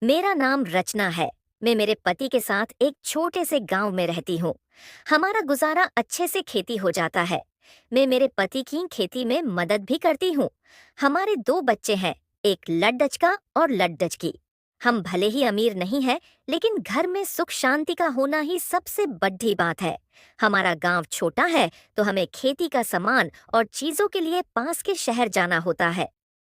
मेरा नाम रचना है। मैं मेरे पति के साथ एक छोटे से गांव में रहती हूँ। हमारा गुजारा अच्छे से खेती हो जाता है। मैं मेरे पति की खेती में मदद भी करती हूँ। हमारे दो बच्चे हैं, एक लड्डच का और लड्डच की। हम भले ही अमीर नहीं हैं, लेकिन घर में सुख शांति का होना ही सबसे बड़ी बात है। हमारा गांव छोटा है, तो हमें खेती का सामान और चीजों के लिए पास के शहर जाना होता है।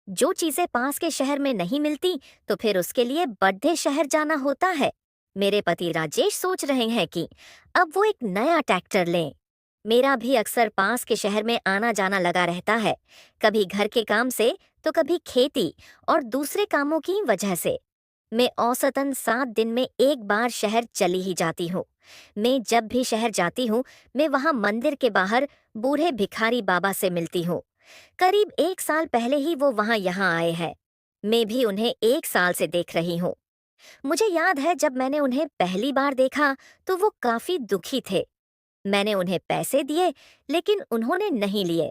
जो चीजें पास के शहर में नहीं मिलती, तो फिर उसके लिए बड़े शहर जाना होता है। मेरे पति राजेश सोच रहे हैं कि अब वो एक नया ट्रैक्टर लें। मेरा भी अक्सर पास के शहर में आना जाना लगा रहता है, कभी घर के काम से तो कभी खेती और दूसरे कामों की वजह से। मैं औसतन 7 दिन में एक बार शहर चली ही जाती हूँ। मैं जब भी शहर जाती हूँ, मैं वहाँ मंदिर के बाहर बूढ़े भिखारी बाबा से मिलती हूँ। करीब 1 साल पहले ही वो वहाँ यहाँ आए हैं। मैं भी उन्हें 1 साल से देख रही हूँ। मुझे याद है जब मैंने उन्हें पहली बार देखा तो वो काफी दुखी थे। मैंने उन्हें पैसे दिए, लेकिन उन्होंने नहीं लिए।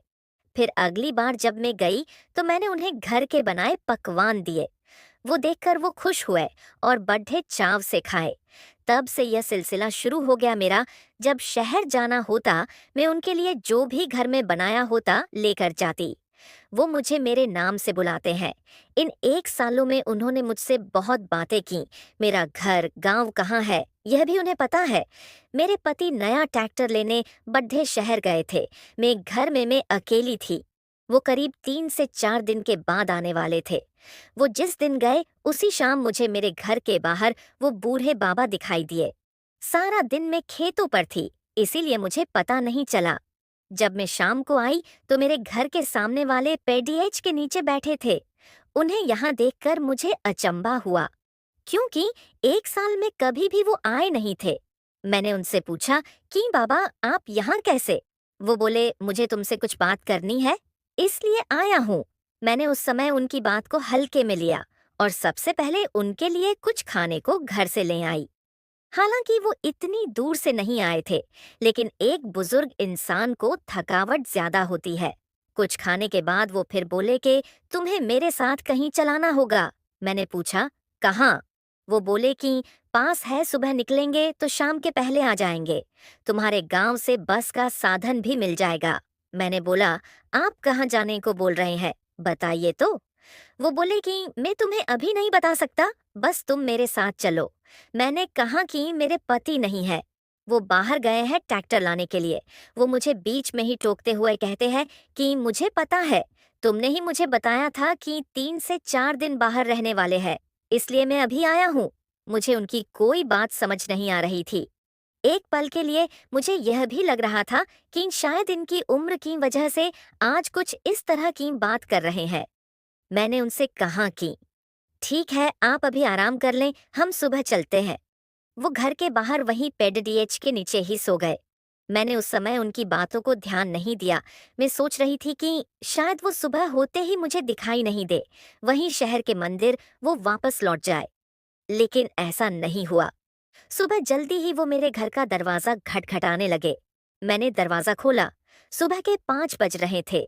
फिर अगली बार जब मैं गई तो मैंने उन्हें घर के बनाए पकवान दिए। वो देखकर वो खुश हुए और बड़े चाव से खाए। तब से यह सिलसिला शुरू हो गया मेरा। जब शहर जाना होता, मैं उनके लिए जो भी घर में बनाया होता लेकर जाती। वो मुझे मेरे नाम से बुलाते हैं। इन 1 सालों में उन्होंने मुझसे बहुत बातें की। मेरा घर गांव कहाँ है, यह भी उन्हें पता है। मेरे पति नया ट्रैक्टर लेने बड्ढे शहर गए थे। मैं अकेली थी। वो करीब 3 से 4 दिन के बाद आने वाले थे। वो जिस दिन गए, उसी शाम मुझे मेरे घर के बाहर वो बूढ़े बाबा दिखाई दिए। सारा दिन मैं खेतों पर थी, इसीलिए मुझे पता नहीं चला। जब मैं शाम को आई तो मेरे घर के सामने वाले पेडीएच के नीचे बैठे थे। उन्हें यहाँ देखकर मुझे अचंभा हुआ, क्योंकि 1 साल में कभी भी वो आए नहीं थे। मैंने उनसे पूछा कि बाबा, आप यहाँ कैसे? वो बोले, मुझे तुमसे कुछ बात करनी है, इसलिए आया हूँ। मैंने उस समय उनकी बात को हल्के में लिया और सबसे पहले उनके लिए कुछ खाने को घर से ले आई। हालांकि वो इतनी दूर से नहीं आए थे, लेकिन एक बुजुर्ग इंसान को थकावट ज्यादा होती है। कुछ खाने के बाद वो फिर बोले कि तुम्हें मेरे साथ कहीं चलाना होगा। मैंने पूछा, कहाँ? वो बोले कि पास है, सुबह निकलेंगे तो शाम के पहले आ जाएंगे। तुम्हारे गांव से बस का साधन भी मिल जाएगा। मैंने बोला, आप कहाँ जाने को बोल रहे हैं, बताइए तो। वो बोले कि मैं तुम्हें अभी नहीं बता सकता, बस तुम मेरे साथ चलो। मैंने कहा कि मेरे पति नहीं है, वो बाहर गए हैं ट्रैक्टर लाने के लिए। वो मुझे बीच में ही टोकते हुए कहते हैं कि मुझे पता है, तुमने ही मुझे बताया था कि 3 से 4 दिन बाहर रहने वाले हैं, इसलिए मैं अभी आया हूँ। मुझे उनकी कोई बात समझ नहीं आ रही थी। एक पल के लिए मुझे यह भी लग रहा था कि शायद इनकी उम्र की वजह से आज कुछ इस तरह की बात कर रहे हैं। मैंने उनसे कहा कि ठीक है, आप अभी आराम कर लें, हम सुबह चलते हैं। वो घर के बाहर वहीं पेडडीएच के नीचे ही सो गए। मैंने उस समय उनकी बातों को ध्यान नहीं दिया। मैं सोच रही थी कि शायद वो सुबह होते ही मुझे दिखाई नहीं दे, वहीं शहर के मंदिर वो वापस लौट जाए। लेकिन ऐसा नहीं हुआ। सुबह जल्दी ही वो मेरे घर का दरवाजा खटखटाने लगे। मैंने दरवाजा खोला। सुबह के 5 बज रहे थे।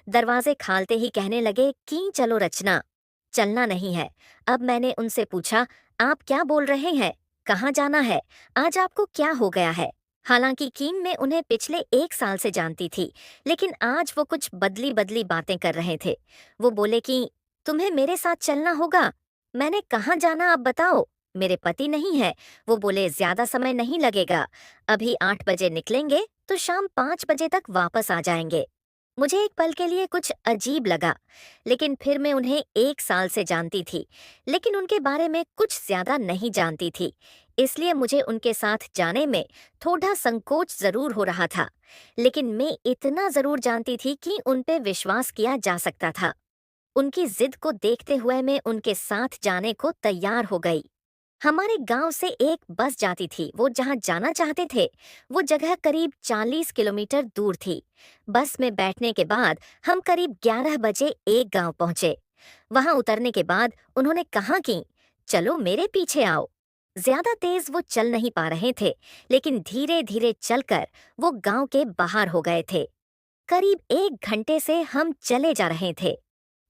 दरवाजे खालते ही कहने लगे कि चलो रचना। चलना नहीं है। अब मैंने उनसे पूछा, आप क्या बोल रहे हैं? कहाँ जाना है? आज आपको क्या हो गया है? हालांकि कीन में उन्हें पिछले 1 साल से जानती थी, लेकिन आज वो कुछ बदली बदली बातें कर रहे थे। वो बोले कि तुम्हें मेरे साथ चलना होगा। मैंने कहाँ जाना, आप बताओ। मेरे पति नहीं है। वो बोले, ज्यादा समय नहीं लगेगा, अभी 8 बजे निकलेंगे तो शाम 5 बजे तक वापस आ जाएंगे। मुझे एक पल के लिए कुछ अजीब लगा, लेकिन फिर मैं उन्हें 1 साल से जानती थी, लेकिन उनके बारे में कुछ ज्यादा नहीं जानती थी। इसलिए मुझे उनके साथ जाने में थोड़ा संकोच जरूर हो रहा था, लेकिन मैं इतना जरूर जानती थी कि उन पे विश्वास किया जा सकता था। उनकी जिद को देखते हुए मैं उनके साथ जाने को तैयार हो गई। हमारे गांव से एक बस जाती थी, वो जहां जाना चाहते थे। वो जगह करीब 40 किलोमीटर दूर थी। बस में बैठने के बाद हम करीब 11 बजे एक गांव पहुंचे। वहां उतरने के बाद उन्होंने कहा कि चलो मेरे पीछे आओ। ज्यादा तेज वो चल नहीं पा रहे थे, लेकिन धीरे धीरे चलकर वो गांव के बाहर हो गए थे। करीब 1 घंटे से हम चले जा रहे थे।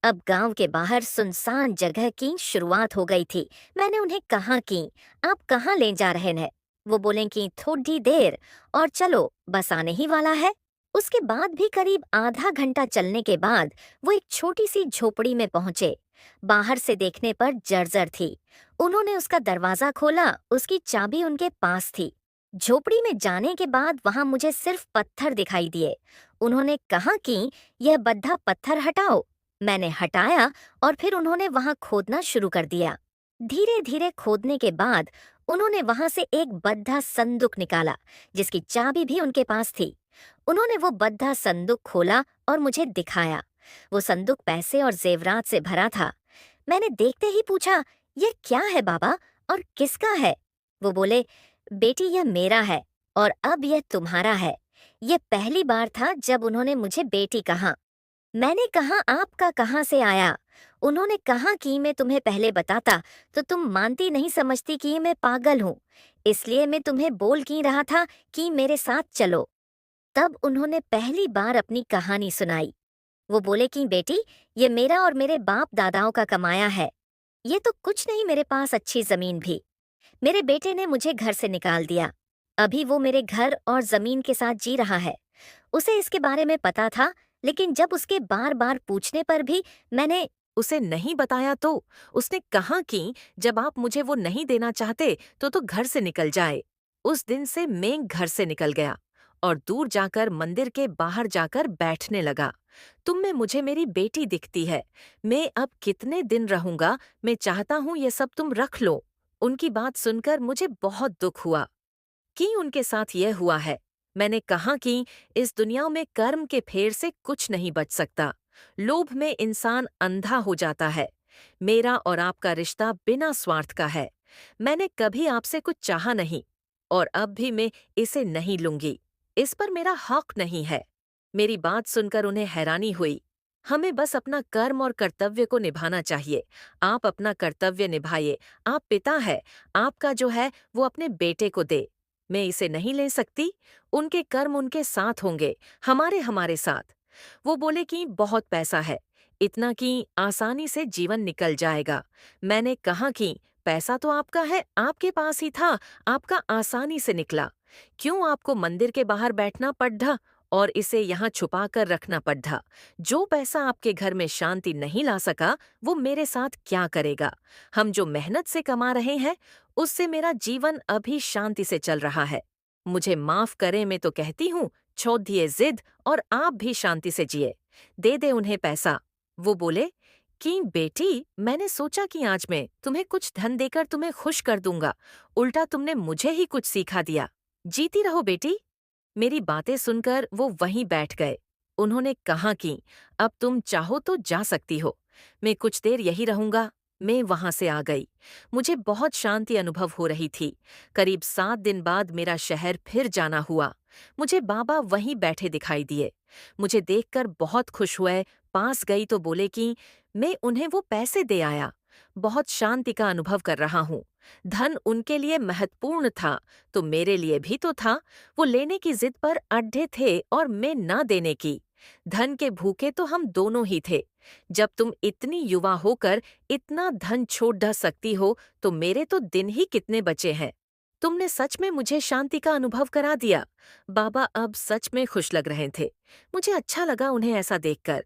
अब गांव के बाहर सुनसान जगह की शुरुआत हो गई थी। मैंने उन्हें कहा कि आप कहाँ ले जा रहे हैं? वो बोले कि थोड़ी देर और चलो, बस आने ही वाला है। उसके बाद भी करीब आधा घंटा चलने के बाद वो एक छोटी सी झोपड़ी में पहुंचे। बाहर से देखने पर जर्जर थी। उन्होंने उसका दरवाजा खोला, उसकी चाबी उनके पास थी। झोपड़ी में जाने के बाद वहां मुझे सिर्फ पत्थर दिखाई दिए। उन्होंने कहा कि यह बद्धा पत्थर हटाओ। मैंने हटाया और फिर उन्होंने वहां खोदना शुरू कर दिया। धीरे धीरे खोदने के बाद उन्होंने वहां से एक बद्धा संदूक निकाला, जिसकी चाबी भी उनके पास थी। उन्होंने वो बद्धा संदूक खोला और मुझे दिखाया। वो संदूक पैसे और जेवरात से भरा था। मैंने देखते ही पूछा, यह क्या है बाबा और किसका है? वो बोले, बेटी यह मेरा है और अब यह तुम्हारा है। यह पहली बार था जब उन्होंने मुझे बेटी कहा। मैंने कहा, आपका कहाँ से आया? उन्होंने कहा कि मैं तुम्हें पहले बताता तो तुम मानती नहीं, समझती कि मैं पागल हूँ। इसलिए मैं तुम्हें बोल ही रहा था कि मेरे साथ चलो। तब उन्होंने पहली बार अपनी कहानी सुनाई। वो बोले कि बेटी, ये मेरा और मेरे बाप दादाओं का कमाया है। ये तो कुछ नहीं, मेरे पास अच्छी जमीन भी। मेरे बेटे ने मुझे घर से निकाल दिया। अभी वो मेरे घर और जमीन के साथ जी रहा है। उसे इसके बारे में पता था, लेकिन जब उसके बार बार पूछने पर भी मैंने उसे नहीं बताया तो उसने कहा कि जब आप मुझे वो नहीं देना चाहते तो घर से निकल जाए। उस दिन से मैं घर से निकल गया और दूर जाकर मंदिर के बाहर जाकर बैठने लगा। तुम में मुझे मेरी बेटी दिखती है। मैं अब कितने दिन रहूंगा? मैं चाहता हूँ ये सब तुम रख लो। उनकी बात सुनकर मुझे बहुत दुख हुआ कि उनके साथ यह हुआ है। मैंने कहा कि इस दुनिया में कर्म के फेर से कुछ नहीं बच सकता। लोभ में इंसान अंधा हो जाता है। मेरा और आपका रिश्ता बिना स्वार्थ का है। मैंने कभी आपसे कुछ चाहा नहीं और अब भी मैं इसे नहीं लूंगी। इस पर मेरा हक नहीं है। मेरी बात सुनकर उन्हें हैरानी हुई। हमें बस अपना कर्म और कर्तव्य को निभाना चाहिए। आप अपना कर्तव्य निभाइए। आप पिता है। आपका जो है वो अपने बेटे को दे। मैं इसे नहीं ले सकती। उनके कर्म उनके साथ होंगे, हमारे हमारे साथ। वो बोले कि बहुत पैसा है, इतना कि आसानी से जीवन निकल जाएगा। मैंने कहा कि पैसा तो आपका है, आपके पास ही था, आपका आसानी से निकला। क्यों आपको मंदिर के बाहर बैठना पड़ा और इसे यहाँ छुपा कर रखना पड़ा? जो पैसा आपके घर में शांति नहीं ला सका, वो मेरे साथ क्या करेगा? हम जो मेहनत से कमा रहे हैं, उससे मेरा जीवन अभी शांति से चल रहा है। मुझे माफ करें, मैं तो कहती हूँ, छोड़िए जिद और आप भी शांति से जिए। दे दे उन्हें पैसा। वो बोले कि बेटी, मैंने सोचा कि आज मैं तुम्हें कुछ धन देकर तुम्हें खुश कर दूंगा। उल्टा तुमने मुझे ही कुछ सीखा दिया। जीती रहो बेटी। मेरी बातें सुनकर वो वहीं बैठ गए। उन्होंने कहा कि अब तुम चाहो तो जा सकती हो। मैं कुछ देर यही रहूंगा। मैं वहां से आ गई। मुझे बहुत शांति अनुभव हो रही थी। करीब 7 दिन बाद मेरा शहर फिर जाना हुआ। मुझे बाबा वहीं बैठे दिखाई दिए। मुझे देखकर बहुत खुश हुए। पास गई तो बोले कि मैं उन्हें वो पैसे दे आया। बहुत शांति का अनुभव कर रहा हूँ। धन उनके लिए महत्वपूर्ण था तो मेरे लिए भी तो था। वो लेने की जिद पर अड्ढे थे और मैं ना देने की। धन के भूखे तो हम दोनों ही थे। जब तुम इतनी युवा होकर इतना धन छोड़ ढ सकती हो तो मेरे तो दिन ही कितने बचे हैं। तुमने सच में मुझे शांति का अनुभव करा दिया। बाबा अब सच में खुश लग रहे थे। मुझे अच्छा लगा उन्हें ऐसा देखकर।